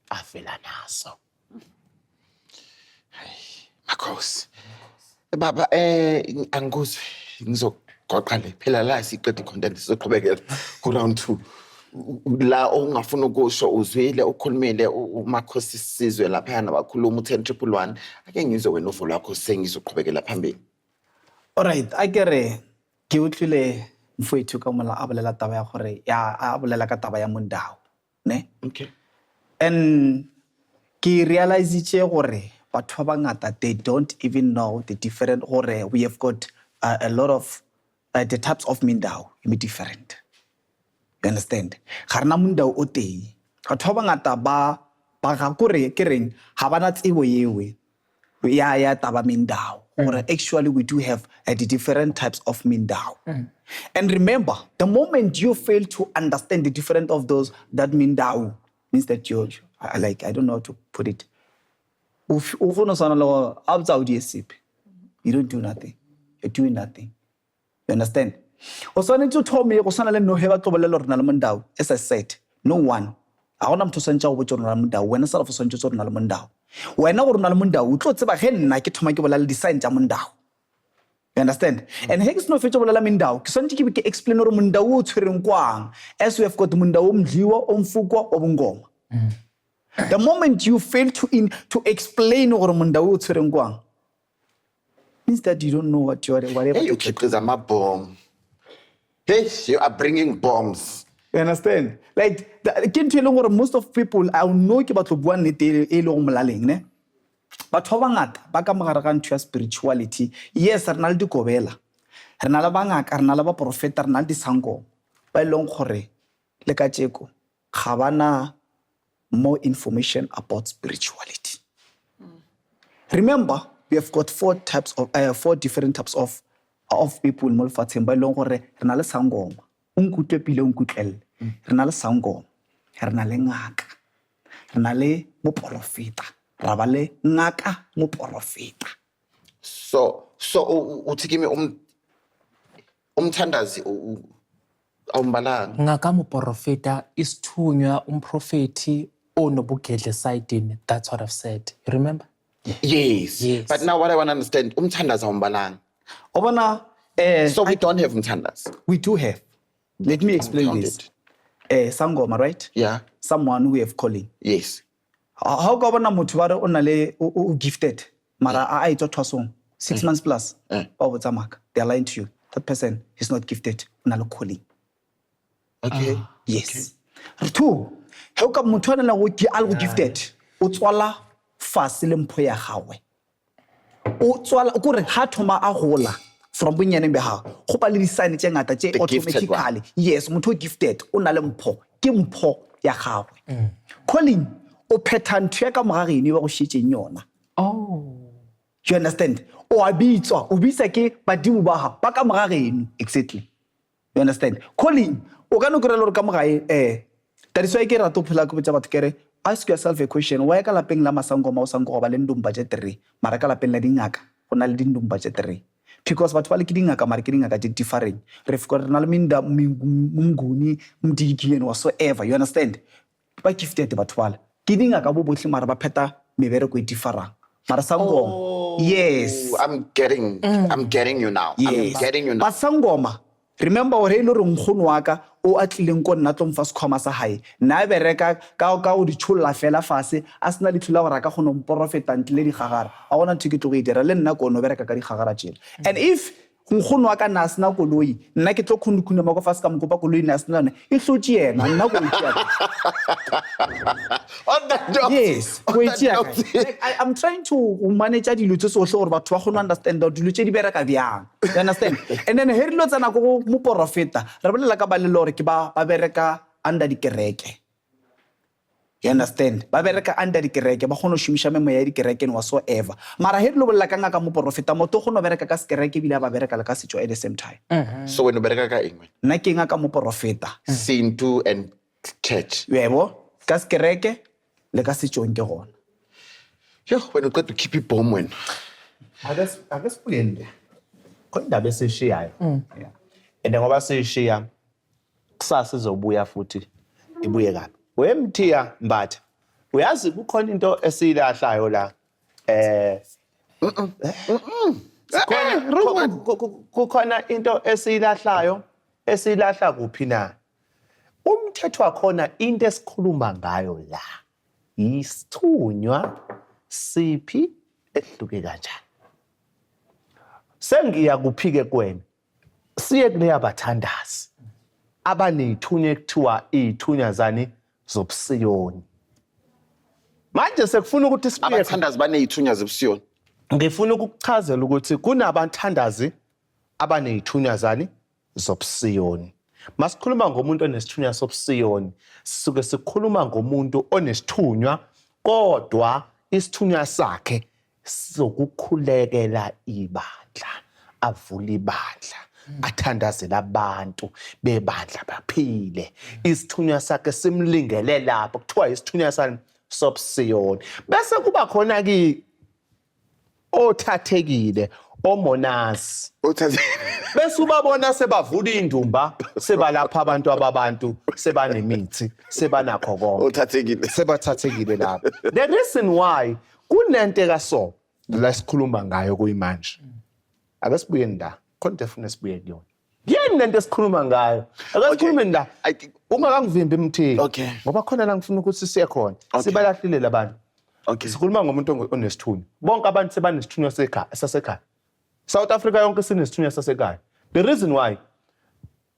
avela naso. Makhosi. Baba angikuzwe ngizogoqa le phela la siqeda icontent sizoqhubekela ku round 2. la ongafuna ukusho uzwile ukhulumile umakhosi Sizwe lapha nabakhuluma u1011 ake ngizwe wena uvo lwakho sengizoqhubekela phambili. Alright, I get it. Ke utlwile mfowethu ka mola a bolela taba ya gore a bolela ka taba ya Mondao, ne? Okay. And ke realize gore batho ba bangata they don't even know the different gore we have got a lot of the types of Mindao different. You understand? Ga rena Mondao o teng. Batho ba bangata ba ga kore ke reng ha bana tsebo yewe ya taba Mindao. Or actually we do have the different types of Mindao. And remember, the moment you fail to understand the different of those, that Mindao means that you're like, I don't know how to put it. You don't do nothing. You're doing nothing. You understand? Also, you told me, as I said, no one. I want to send you over to Ramunda. When I saw for Sancho Ramunda. When I was Ramunda, we thought about him like to make a design Jamunda. You understand? And Hex no feature Lamindao. Sanchi can explain Ramunda to Rinquang as we have got Mundaum, Jiwa, Fuqua, or Bungom. The moment you fail to explain Ramunda to Rinquang means that you don't know what you are, whatever. Hey, you keep this a bomb. Hey, you are bringing bombs. You understand? Like, I can tell you what most of people, I know about one ne. But Hovangat, Bakamaragan to spirituality. Yes, Arnaldo Covela. Arnalabanga, Arnalaba Prophet, Arnaldi Sango. By long hore. Lekacheko. Havana more information about spirituality. Remember, we have got four different types of people in Molfatim by long hore, Arnala Sangom. Unkute pile unkutel. Renale sango. Renale ngaka. Renale mo profeta. Rabale ngaka mo profeta. So uthikimi umthandazi awumbalanga. Ngaka mo profeta izithunywa umprofeti onobugedle sidini. That's what I've said. You remember? Yes. But now what I want to understand, umthandazi awumbalanga. Obana so we don't have umthandazi. We do have. Let me explain this. Sangoma, right? Yeah. Someone who have calling. Yes. How governor Mothupa onale gifted? Mara I song 6 months plus. Oh, they are lying to you. That person is not gifted. Onale calling. Okay. Yes. Okay. 2. How come Mothupa na wo gifted? O tswala fasile mpho ya gawe. O tswala o kore ha thoma a gola. From bunyane be ha go ba le di-sign tse ngata tse automatically yes motho o gifted o na le mpho ke mpho ya gagwe calling o pheta ntho ya ka moragene ba go shetseng yona you understand o a bitswa o bitsa ke badimo ba ha ba ka moragene exactly you understand calling o ka no kry le gore ka mogae tadiso e ke rata o phela ke botsa batho kere ask yourself a question why ka lapeng la masangoma o sango go ba le ndumba tse 3 mara ka lapeng la dingaka go na le dindumba tse 3 because batho ba le kidingaka mara kidingaka di different re fika re na le minda mnguni mdiki and whatsoever you understand ba gifted batho ba kidingaka bo bohle mara ba pheta mebereko e different mara sangoma yes I'm getting you now. Yes. I'm getting you now. Ba sangoma remember o re ile re nkgono wa ka o atlileng ko nna tlong fa sekhwama sa hae nna e bereka ka o di tsholla fela fase a sena le thula gore ka kgona mprofeta ntle di gagara a gona ntho ke tlo go e dira le nna ko no bereka ka di gagara tsela and if nkgono wa ka na sena koloi nna ke tlo khundukhuna mako fa se ka mkopa koloi na sena nna e hlotse yena nna go itse On that note. yes go itse I'm trying to manage dilo tse sohle gore batho ba gona understand dilo tse di bereka byang you understand and then he re lo tsena go mo profeta re bolela ka ba le lore ke ba bereka under di kereke you understand ba bereka under di kereke ba gona o shumisha memo ya di kereke and whatsoever mara he re lo bolela ka ngaka mo profeta motho go no bereka ka sekereke bila ba bereka le ka setso at the same time So when you bereka ka engwe nna ke ngaka mo profeta Sintu and church. yebo ka sekereke le ka setso nke gona Yo, when you got to keep it bomb when. Ake sibuyele. Khona indaba esishiyayo. Yeah. And ngoba sishiya kusasa izobuya futhi ibuye kabi. Wemthiya Mbatha. Uyazi kukhona into esilahlayo la. Kukhona into esilahlayo, esilahla kuphi na? umthetho wakhona into esikhuluma ngayo la isithunywa siphi ehluke kanjani. Sengiya kuphike kwena siye kule Abathandazi abanezithunywa ekuthiwa izithunywa zani zobusiyoni. Manje sekufuna ukuthi sibuye Abathandazi banezithunywa zobusiyoni. ngifuna ukukuchazela ukuthi kunabathandazi abanezithunywa zani zobusiyoni. Masikhuluma ngomuntu onesithunywa sobusiyoni, sisuke sikhuluma ngomuntu onesithunywa kodwa isithunywa sakhe sokukhulekela ibandla, avula ibandla, athandazela abantu bebandla baphile. Isithunywa sakhe simlingele lapho kuthiwa isithunywa sani sobusiyoni. Bese kuba khona ke othathekile, omonasi. Bese ubabona sebavula indumba, sebalapha abantu sebanemithi, sebanakho konke. Othathekile. Sebathathekile lapho. The reason why kunento kaSo la sikhuluma ngayo kuyimanje. Ake sibuye nda, khona defuna sibuye kuyona. Yini lento esikhuluma ngayo? Ake sikhulume nda. Ungakangivimbi emthini. Okay. Ngoba khona la ngifuna ukuthi siye khona. Sibalahlile labantu. Okay. Sikhuluma ngomuntu onesithunywa. Bonke abantu sebanesithunywa sasekhaya. South Africa yonke sinesithunywa sasekhaya. The reason why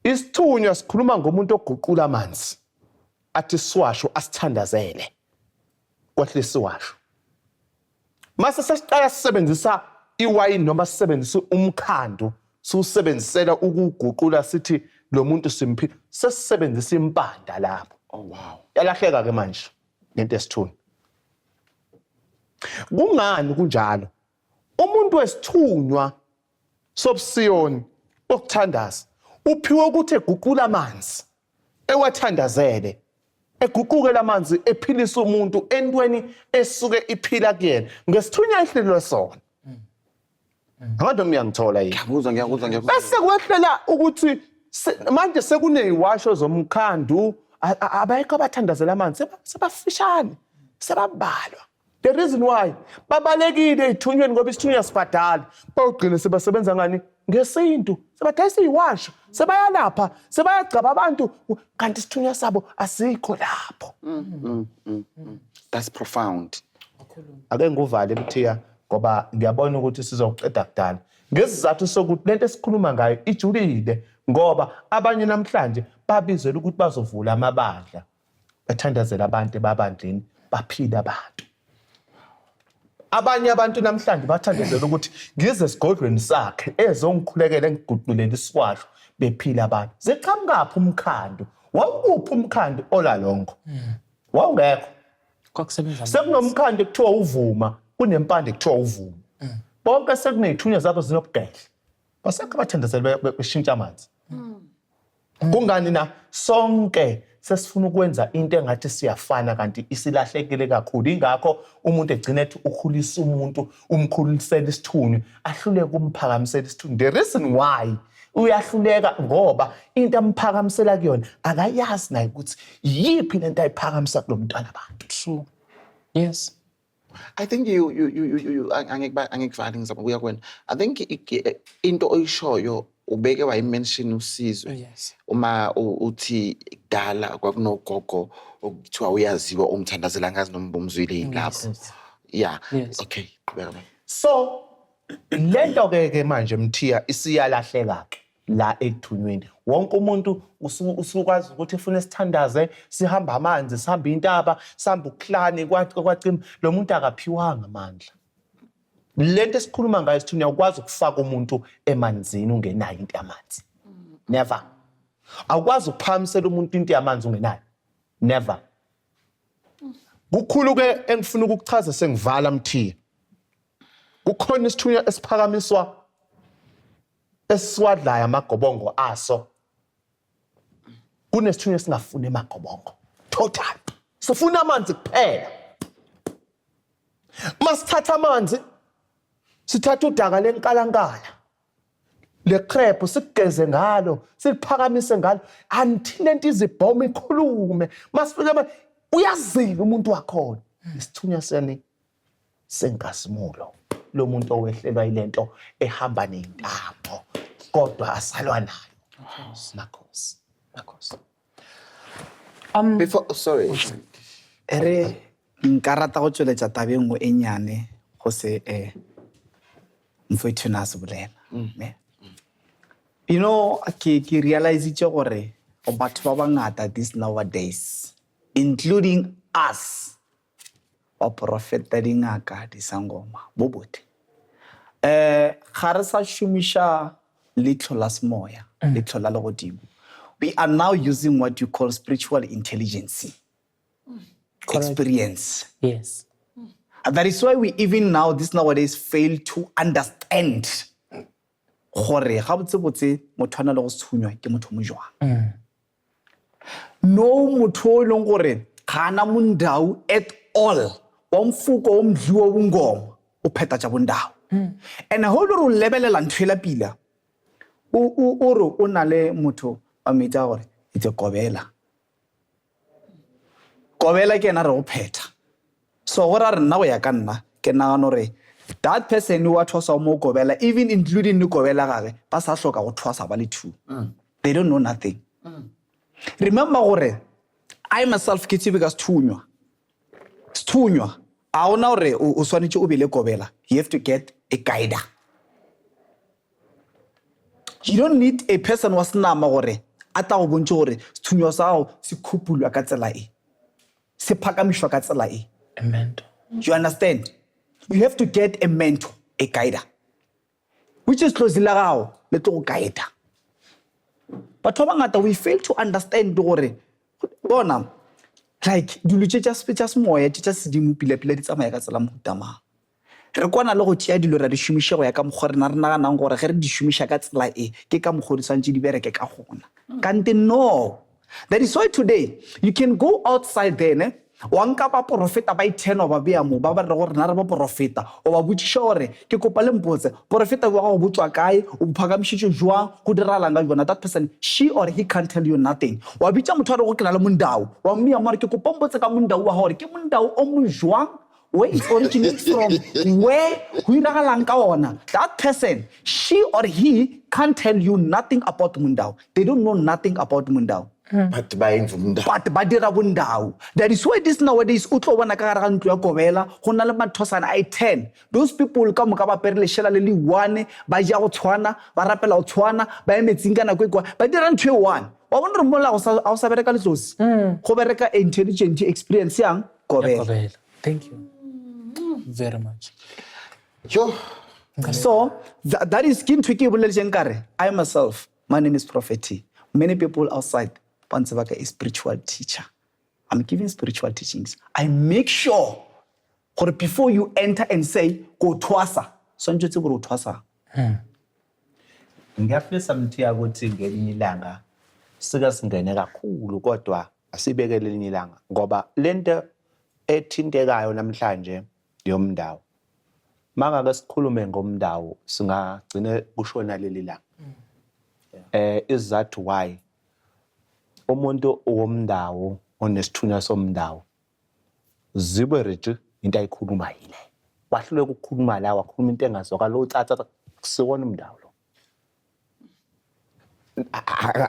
isithunywa sikhuluma ngomuntu oguqula amanzi. Athi siwasho asithandazele. Kwahle siwasho. Mase sesiqala sisebenzisa iwayini noma sisebenzisa umkhandu, susebenzisela ukuguqula sithi lo muntu simphi, sesisebenzisa impanda lapho. Oh wow. Yalahleka ke manje lento esithunywa. Kungani kunjalo? Umuntu wesithunywa sobusiyoni okuthandaza uphiwe ukuthi eguqula amanzi, ewathandazele, eguqukela amanzi ephilisa umuntu entweni esuke iphila kuyena ngesithunywa ehlelwe sona. Abantu ngiyangithola yini? Ngiyakuzwa. Bese kwehlela ukuthi manje sekuneyiwasho zomkhandu abayikho abathandazela amanzi sebafishane, sebabalwa. The reason why babalekile ezithunyweni ngoba isithunywa sibhadala, bawugcina sebasebenza ngani ngesintu, sebadayisa iziwasho, sebayalapha, sebayagcaba abantu kanti isithunywa sabo asikho lapho. That's profound. Ake nguvale emthiya ngoba ngiyabona ukuthi sizoqeda kudala. Ngesizathu sokuthi lento esikhuluma ngayo ijulile ngoba abanye namhlanje babizela ukuthi bazovula amabandla, bathandazela abantu ebabandleni, baphila abantu. Abanye abantu namhlanje bathandazela ukuthi ngize esigodlweni sakhe ezongikhulekela engiguqulele isiwasho bephila abantu. Ziqhamukaphi umkhandu? Wawuphi umkhandu olalongo? Wawungekho. Kwakusebenza Sekunomkhandu ekuthiwa uvuma, kunempande ekuthiwa uvuma. Bonke sekunezithunywa zabo zinobugedla. Basekho bathandazela beshintsha amanzi. Kungani na sonke sesifuna ukwenza into engathi siyafana kanti isilahlekile kakhulu. Ingakho umuntu egcina ethi ukhulisa umuntu, umkhulisela isithunywa, ahluleke kumphakamisela isithunywa. The reason why uyahluleka ngoba into amphakamisela kuyona akayazi naye ukuthi yiphi lento ayiphakamisa kulomntwana abantu. true. Yes. I think you angikuvali ngizabuya kwena. I think into oyishoyo ubeke wayimention uSizwe. Yes. Uma uthi kudala kwakunogogo okuthiwa uyaziwa umthandazela ngazi noma umzwile lapho. Yes. Yeah. Yes. Okay. So lento ke manje mthiya isiyalahleka ke la ekuthunyweni. Wonke umuntu usukwazi ukuthi ufuna isithandaze, sihamba amanzi, sihamba intaba, sihamba ukuhlane kwacima, lo muntu akaphiwanga amandla. Lento esikhuluma ngayo isithunywa ukwazi ukufaka umuntu emanzini ungenayo into yamanzi. Never. Awukwazi ukuphamisela umuntu into yamanzi ungenayo. Never. Kukhulu ke engifuna ukukuchaza sengivala mthiya. Kukhona isithunywa esiphakamiswa esiwadlayo amagobongo aso. Kunesithunywa esingafuni amagobongo. Total. Sifuna amanzi kuphela. Masithatha amanzi, sithatha udaka lenkalankala. Le crepe sigeze ngalo, siphakamise ngalo until lento izibhoma ikhulume. Masifika uyazila umuntu wakhona. Isithunywa seni senkasimulo. Lo muntu owehlelwa ilento ehamba nentambo kodwa asalwa nayo. Makhosi. Before, sorry. Ere nka rata go tsweletsa tabe nngwe e nyane go se mfethu na se bolela. Ne? You know, ke realize gore batho ba bangata this nowadays, including us, ba profeta dingaka di sangoma bo bote. Ga re sa shumisha letlo la semoya, letlo la legodimo. We are now using what you call spiritual intelligence. Experience. Yes. And that is why we even now, this nowadays, fail to understand gore ga botse motho ana le go tshunywa ke motho mo jwang. No motho le gore ga na mundau at all. Wa mfuko omdliwa bungoma o pheta tsa bondau. And a whole lot lebelela nthwela pila. O na le motho a metsa gore it's a kobela. Kobela ke ena re go pheta. So gore a re nna go ya ka nna ke nagana gore that person who athosa mo kobela, even including ni kobela gage, ba sa hloka go thosa ba le two. They don't know nothing. Remember gore I myself ke tsebe ka sethunywa. Sethunywa a ona gore o swanetse o be le kobela. You have to get a guider. You don't need a person wa senama gore a tla go bontse gore sethunywa sa gago se khupulwa ka tsela e. Se phakamishwa ka tsela e. A mentor. You understand? You have to get a mentor, a guider, which is close la gago le tlo go guide. But ba bangata we fail to understand gore bona like dilo tša semoya tša sedimo pila di tsamaya ka tsela mohuta mang. Re kwana le go tšea dilo ra di šomiša go ya ka mokgwa rena re naganang gore ge re di šomiša ka tsela e ke ka mokgwa di swantse di bereke ka gona. Kante no. That is why today you can go outside there, ne? Wa nka ba profeta ba 10 ba bea mo ba re gore na re ba profeta o ba botšiša gore ke kopa le mpotse profeta wa go botswa kae o phagamišitše jwang go dirala nga bona. That person, she or he can't tell you nothing. Wa bitša motho a re go ke na le mondau wa mmea mo re ke kopa mpotse ka mondau wa gore ke mondau o mo jwang, where it originates from, where go iragalang ka ona. That person, she or he can't tell you nothing about mondau. They don't know nothing about mondau. But ba dira bondau. That is why this nowadays o tlo bona ka gare ga ntlo ya kobela go na le mathosana I 10. Those people ka moka ba pere lešela le le 1 ba ja go tshwana ba rapela go tshwana ba emetseng ka nako e kwa ba dira ntho e 1. Wa bona re mola go sa bereka le tlosi go bereka intelligent experience yang kobela. Thank you very much. Yo. So that is kin to ke boleleng kare I myself, my name is Prophet. Many people outside Pansabaka is spiritual teacher. I'm giving spiritual teachings. I make sure before you enter and say go twasa. So njetse go twasa. Ngiyafisa mthiya ukuthi ngelinye ilanga sika singene kakhulu kodwa asibeke lelinye ilanga ngoba lento ethintekayo namhlanje yomndawo. Mangake sikhulume ngomndawo singagcine kushona leli langa. Isizathu why umuntu womndawo onesithunywa somndawo zibe rich into ayikhuluma yile wahluleka ukukhuluma la wakhuluma into engazwakala lo tsatsa siwona umndawo lo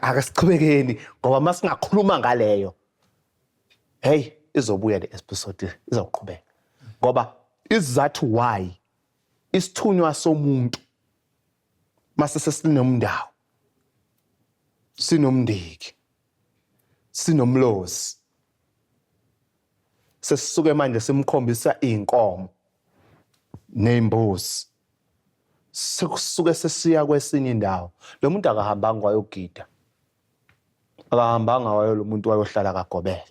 akasiqhubekeni ngoba masingakhuluma ngaleyo hey izobuya le episode izoqhubeka ngoba isizathu why isithunywa somuntu mase sinomndawo sinomndiki sinomlosi sesisuke manje simkhombisa inkomo nembuzi sekusuke sesiya kwesinye indawo lo muntu akahambanga wayogida akahambanga wayo lo muntu wayohlala kagobela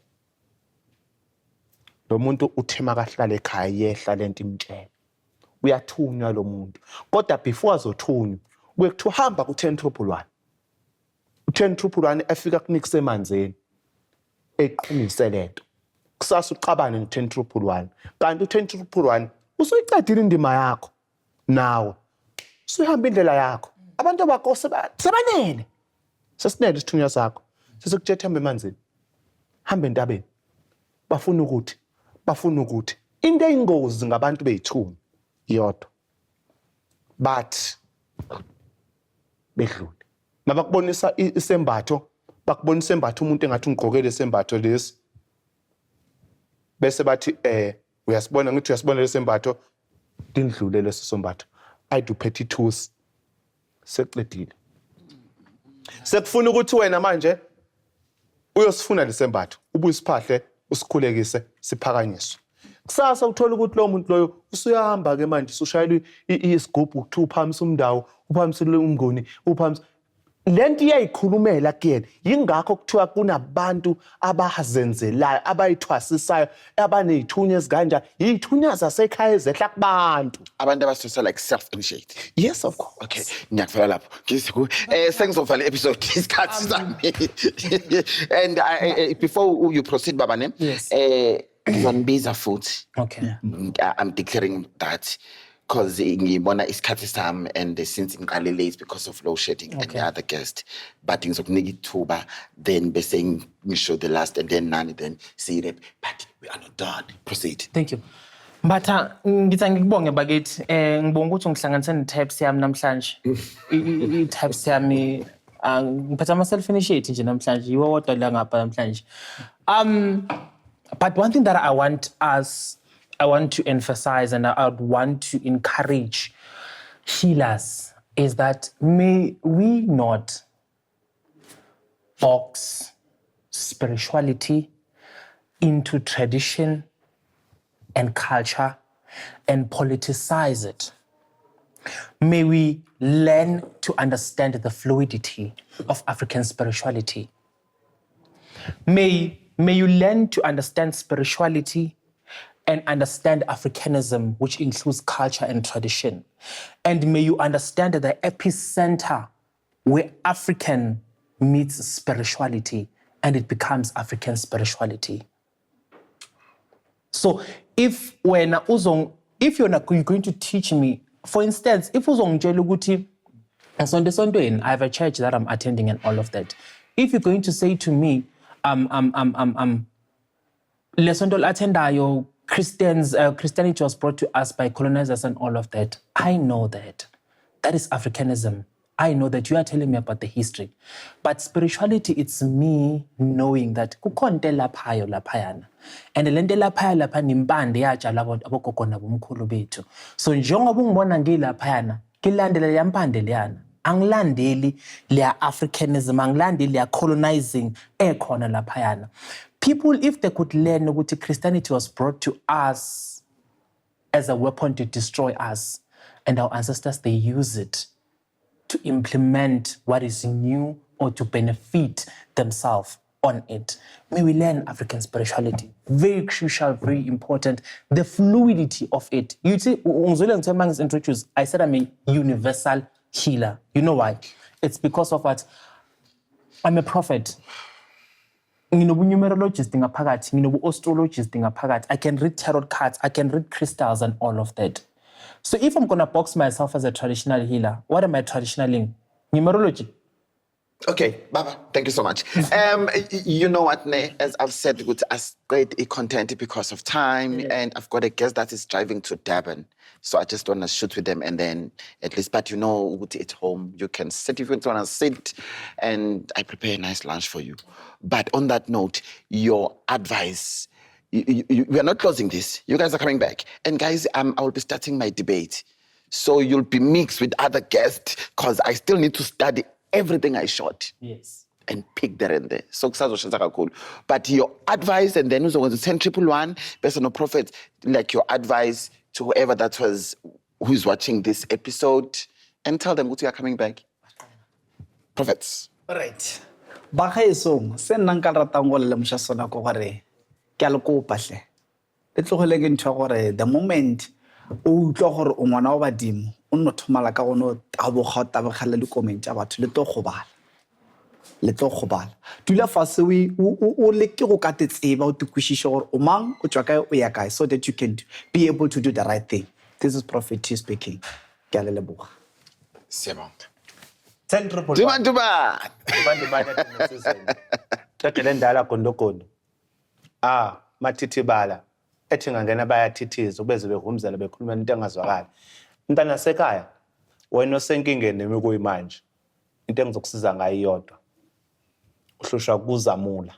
lo muntu uthema kahlala ekhaya yehla lento imtshela uyathunywa lo muntu kodwa before azothunywa kuye kuthiwa hamba ku10 10 efika kunikise emanzini eqinise lento kusasa uqabane no10 kanti u10 usuyiqedile indima yakho nawe usihamba indlela yakho abantu bakho sebanele sesinele isithunywa sakho sesikujethe hamba emanzini hamba entabeni bafuna ukuthi into eyingozi ngabantu beyithunywa yodwa but bedlule nabakubonisa isembatho bakubona isembatho umuntu engathi ungqokele isembatho lesi bese bathi uyasibona ngithi uyasibona lesembatho dindlule lesombatho I do petty tools seqedile sekufuna ukuthi wena manje uyosifuna lesembatho ubuyisiphahle usikhulekise siphakanyiswe kusasa uthola ukuthi lo muntu loyo usuyahamba ke manje usushayela isigubhu ukuthi uphamise umndawo uphamisele umngoni uphamise lento iyayikhulumela kuyena yingakho kuthiwa kunabantu abahazenzelayo abayithwasisayo abanezithunya ezikanja izithunya zasekhaya ezehla kubantu abantu abasose like self-initiate. yes of course Okay, ngiyakufela lapho. Ngisiku sengizovala episode isikhathi sami. And before you proceed baba ne, Yes. ngizonibiza futhi. Okay. I'm declaring that because ngibona isikhathi sami and since ngiqale late because of load shedding and the other guest, but ngizokunika ithuba then bese ngisho the last and then none then see it, but we are not done. Proceed. Thank you. Mbatha ngithi ngikubonge bakithi ngibonga ukuthi ngihlanganise ne-types yami namhlanje. I-types yami ngiphatha ama-self initiate nje namhlanje yiwo wodwa la ngapha namhlanje. But one thing that I want to emphasize and I would want to encourage healers is that may we not box spirituality into tradition and culture and politicize it. May we learn to understand the fluidity of African spirituality. May you learn to understand spirituality and understand Africanism, which includes culture and tradition. And may you understand the epicenter where African meets spirituality and it becomes African spirituality. So if you're not going to teach me, for instance, if uzongitshela ukuthi esontweni I have a church that I'm attending and all of that. If you're going to say to me, lesonto attendayo Christianity was brought to us by colonizers and all of that. I know that. That is Africanism. I know that you are telling me about the history. But spirituality, it's me knowing that kukhonto laphayo laphayana. And lento laphayo lapha nimpande yatshala abogogo nabomkhulu bethu. So njengoba ungibona ngilaphayana, ngilandela le mpande leyana. Angilandeli le Africanism, angilandeli le colonizing ekhona laphayana. People, if they could learn ukuthi Christianity was brought to us as a weapon to destroy us, and our ancestors, they use it to implement what is new or to benefit themselves on it. May we learn African spirituality. Very crucial, very important. The fluidity of it. You see, when introduced, I said I'm a universal healer. You know why? It's because of what? I'm a prophet. Numerologist ngaphakathi, astrologist ngaphakathi. I can read tarot cards, I can read crystals and all of that. So if I'm going to box myself as a traditional healer, what am I traditionaling? Numerology. Okay, Baba, thank you so much. You know what, Ne? As I've said, good as great content because of time, and I've got a guest that is driving to Durban. So I just want to shoot with them and then at least, but you know, at home, you can sit if you want to sit, and I prepare a nice lunch for you. But on that note, your advice, we are not closing this. You guys are coming back. And guys, I will be starting my debate. So you'll be mixed with other guests because I still need to study everything I shot. Yes. And pick there and there. So cool. But your advice, and then who's going to send 111, person of prophet, like your advice to whoever that was who's watching this episode, and tell them what you are coming back. Prophets. All right. Bagaisong, sen nang ka ratang go le msha sona ko gore ke a le kopa hle. Le tlogole ke ntwa gore the moment o utlwa gore o ngwana wa badimo o nno thomala ka gono tabogala le comment ya batho le tlo gobala dula fase o le ke go ka tseba o tukwishishe gore o mang o tswa kae o ya kae so that you can be able to do the right thing. This is Prophet T speaking. Ke a le leboga. Sebonga. Qedele ndala gondogondo. Mathithibala. Ethi ngangena bayathithiza ubeze behumzela bekhuluma into engazwakala. Intana sekhaya wena osenkingeni nemi kuyimanje. Into engizokusiza ngayo iyodwa. uhlushwa ukuzamula,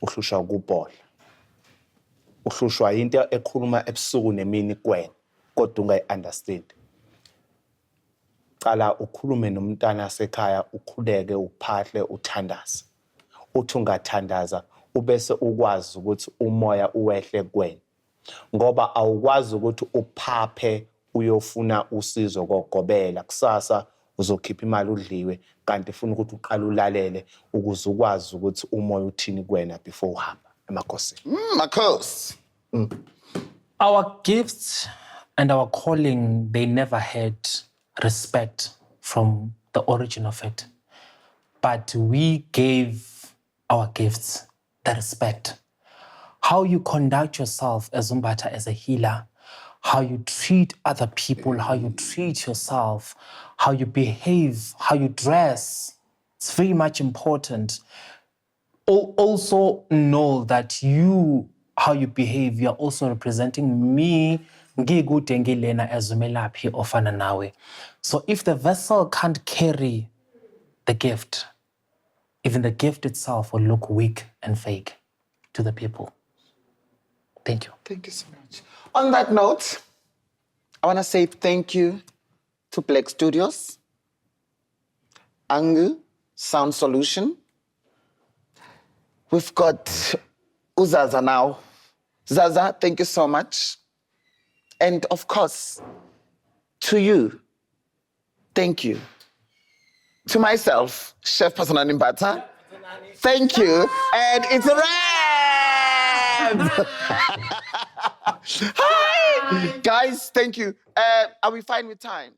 uhlushwa ukubola, uhlushwa into ekhuluma ebusuku nemini kuwena kodwa ungayi-understand. Cala ukhulume nomntana wasekhaya, ukhuleke, uphahle, uthandaze. Uthi ungathandaza ubese ukwazi ukuthi umoya uwehle kuwena, ngoba awukwazi ukuthi uphaphe uyofuna usizo kokugobela. Kusasa uzokhipha imali udliwe, kanti funa ukuthi uqale ulalele ukuze ukwazi ukuthi umoya uthini kuwena before uhamba emakhosini. Makhosi. Our gifts and our calling, they never had respect from the origin of it. But we gave our gifts the respect. How you conduct yourself as Mbatha, as a healer, how you treat other people, how you treat yourself, how you behave, how you dress, it's very much important. Also know that you, how you behave, you're also representing me ngikude ngilena as umelaphi ofana nawe. So if the vessel can't carry the gift, even the gift itself will look weak and fake to the people. Thank you. Thank you so much. On that note, I want to say thank you to Black Studios, Angu, Sound Solution. We've got Uzaza now. Zaza, thank you so much. And of course, to you, thank you. To myself, Chef Phathanani Mbatha, thank you. And it's a wrap! Hi! Guys, thank you. Are we fine with time?